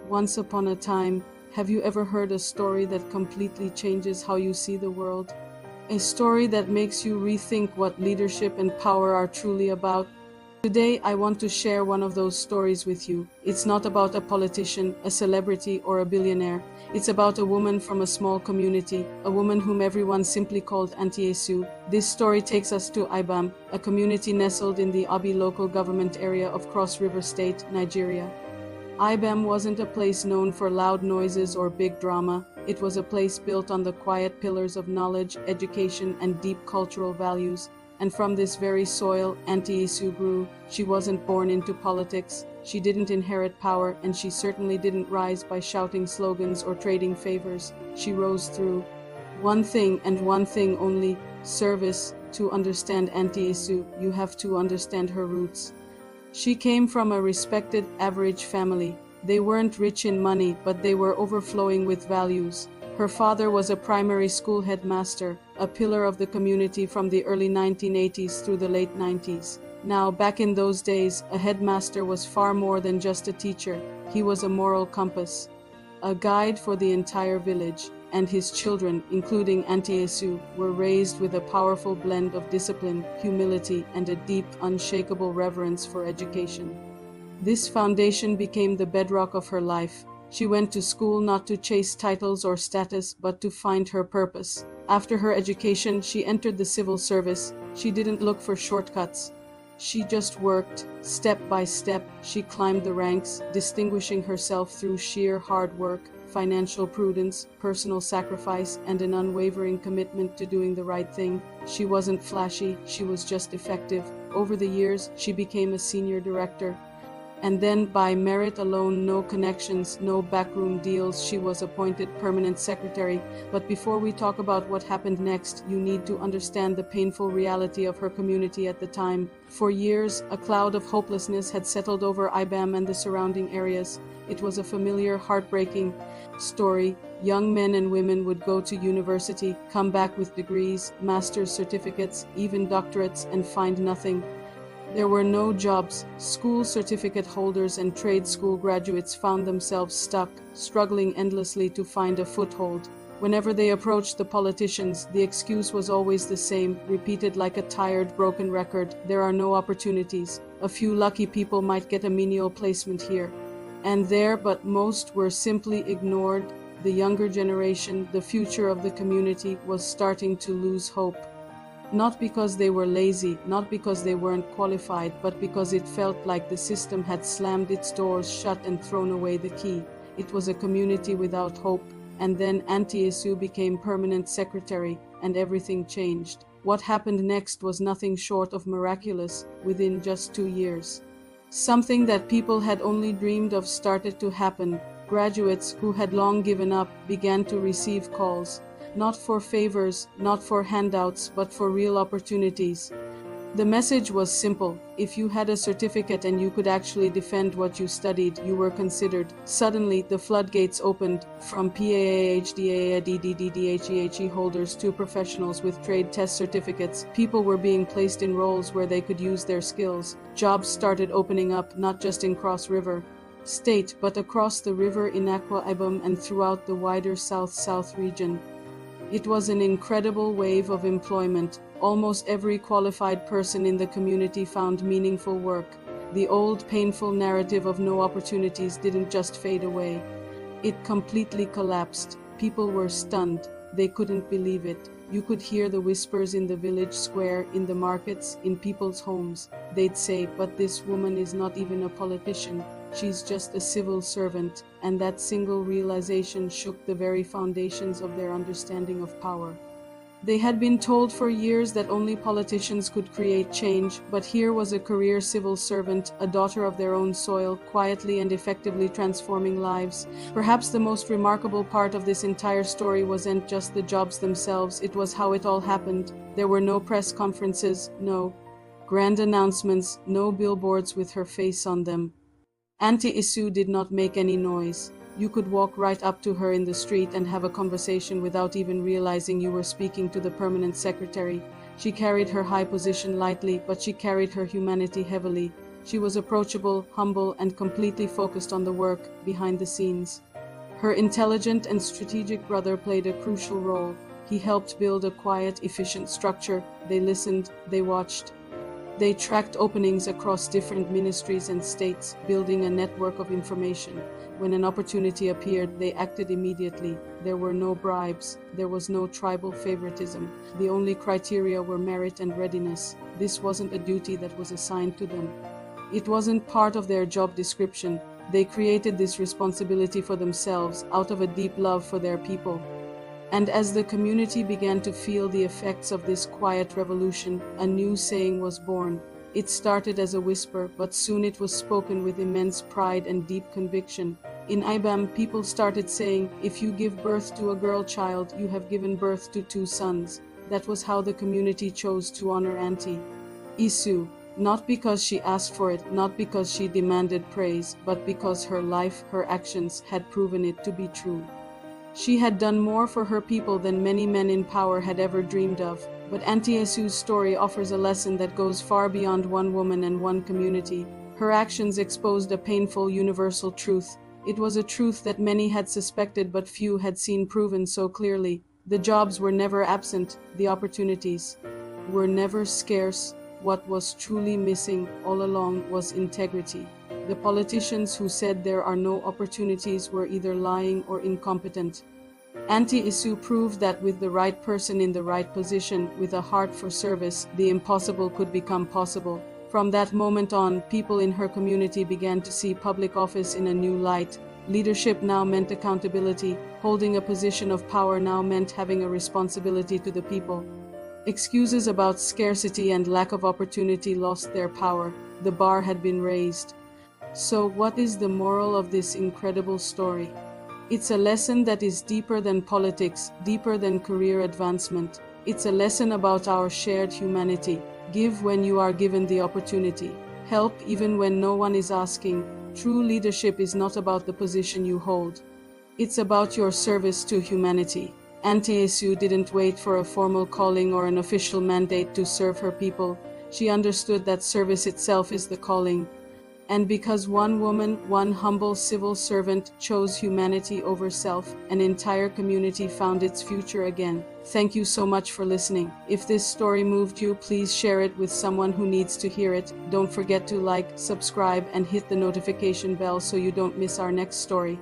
Once upon a time, have you ever heard a story that completely changes how you see the world? A story that makes you rethink what leadership and power are truly about? Today, I want to share one of those stories with you. It's not about a politician, a celebrity, or a billionaire. It's about a woman from a small community, a woman whom everyone simply called Auntie Isu. This story takes us to Ibam, a community nestled in the Abi local government area of Cross River State, Nigeria. Ibam wasn't a place known for loud noises or big drama. It was a place built on the quiet pillars of knowledge, education, and deep cultural values. And from this very soil, Auntie Isu grew. She wasn't born into politics, she didn't inherit power, and she certainly didn't rise by shouting slogans or trading favors. She rose through one thing and one thing only: service. To understand Auntie Isu, you have to understand her roots. She came from a respected, average family. They weren't rich in money, but they were overflowing with values. Her father was a primary school headmaster, a pillar of the community from the early 1980s through the late 90s. Now, back in those days, a headmaster was far more than just a teacher. He was a moral compass, a guide for the entire village. And his children, including Auntie Isu, were raised with a powerful blend of discipline, humility, and a deep, unshakable reverence for education. This foundation became the bedrock of her life. She went to school not to chase titles or status, but to find her purpose. After her education, she entered the civil service. She didn't look for shortcuts. She just worked. Step by step, she climbed the ranks, distinguishing herself through sheer hard work, financial prudence, personal sacrifice, and an unwavering commitment to doing the right thing. She wasn't flashy, she was just effective. Over the years, she became a senior director. And then, by merit alone, no connections, no backroom deals, she was appointed permanent secretary. But before we talk about what happened next, you need to understand the painful reality of her community at the time. For years, a cloud of hopelessness had settled over Ibam and the surrounding areas. It was a familiar, heartbreaking story. Young men and women would go to university, come back with degrees, master's certificates, even doctorates, and find nothing. There were no jobs. School certificate holders and trade school graduates found themselves stuck, struggling endlessly to find a foothold. Whenever they approached the politicians, the excuse was always the same, repeated like a tired, broken record: there are no opportunities. A few lucky people might get a menial placement here and there, but most were simply ignored. The younger generation, the future of the community, was starting to lose hope. Not because they were lazy, not because they weren't qualified, but because it felt like the system had slammed its doors shut and thrown away the key. It was a community without hope. And then Auntie Isu became permanent secretary, and everything changed. What happened next was nothing short of miraculous. Within just 2 years, something that people had only dreamed of started to happen. Graduates who had long given up began to receive calls. Not for favors, not for handouts, but for real opportunities. The message was simple: if you had a certificate and you could actually defend what you studied, you were considered. Suddenly, the floodgates opened. From PAAHDA, DDDDHEHE holders to professionals with trade test certificates, people were being placed in roles where they could use their skills. Jobs started opening up, not just in Cross River State, but across the river in Akwa Ibom and throughout the wider South-South region. It was an incredible wave of employment. Almost every qualified person in the community found meaningful work. The old, painful narrative of no opportunities didn't just fade away. It completely collapsed. People were stunned. They couldn't believe it. You could hear the whispers in the village square, in the markets, in people's homes. They'd say, "But this woman is not even a politician. She's just a civil servant." And that single realization shook the very foundations of their understanding of power. They had been told for years that only politicians could create change, but here was a career civil servant, a daughter of their own soil, quietly and effectively transforming lives. Perhaps the most remarkable part of this entire story wasn't just the jobs themselves, it was how it all happened. There were no press conferences, no grand announcements, no billboards with her face on them. Auntie Isu did not make any noise. You could walk right up to her in the street and have a conversation without even realizing you were speaking to the permanent secretary. She carried her high position lightly, but she carried her humanity heavily. She was approachable, humble, and completely focused on the work behind the scenes. Her intelligent and strategic brother played a crucial role. He helped build a quiet, efficient structure. They listened, they watched. They tracked openings across different ministries and states, building a network of information. When an opportunity appeared, they acted immediately. There were no bribes. There was no tribal favoritism. The only criteria were merit and readiness. This wasn't a duty that was assigned to them. It wasn't part of their job description. They created this responsibility for themselves out of a deep love for their people. And as the community began to feel the effects of this quiet revolution, a new saying was born. It started as a whisper, but soon it was spoken with immense pride and deep conviction. In Ibam, people started saying, "If you give birth to a girl child, you have given birth to two sons." That was how the community chose to honor Auntie Isu. Not because she asked for it, not because she demanded praise, but because her life, her actions, had proven it to be true. She had done more for her people than many men in power had ever dreamed of. But Auntie Isu's story offers a lesson that goes far beyond one woman and one community. Her actions exposed a painful universal truth. It was a truth that many had suspected but few had seen proven so clearly. The jobs were never absent, the opportunities were never scarce. What was truly missing all along was integrity. The politicians who said there are no opportunities were either lying or incompetent. Auntie Isu proved that with the right person in the right position, with a heart for service, the impossible could become possible. From that moment on, people in her community began to see public office in a new light. Leadership now meant accountability. Holding a position of power now meant having a responsibility to the people. Excuses about scarcity and lack of opportunity lost their power. The bar had been raised. So, what is the moral of this incredible story? It's a lesson that is deeper than politics, deeper than career advancement. It's a lesson about our shared humanity. Give when you are given the opportunity. Help even when no one is asking. True leadership is not about the position you hold. It's about your service to humanity. Auntie Isu didn't wait for a formal calling or an official mandate to serve her people. She understood that service itself is the calling. And because one woman, one humble civil servant, chose humanity over self, an entire community found its future again. Thank you so much for listening. If this story moved you, please share it with someone who needs to hear it. Don't forget to like, subscribe, and hit the notification bell so you don't miss our next story.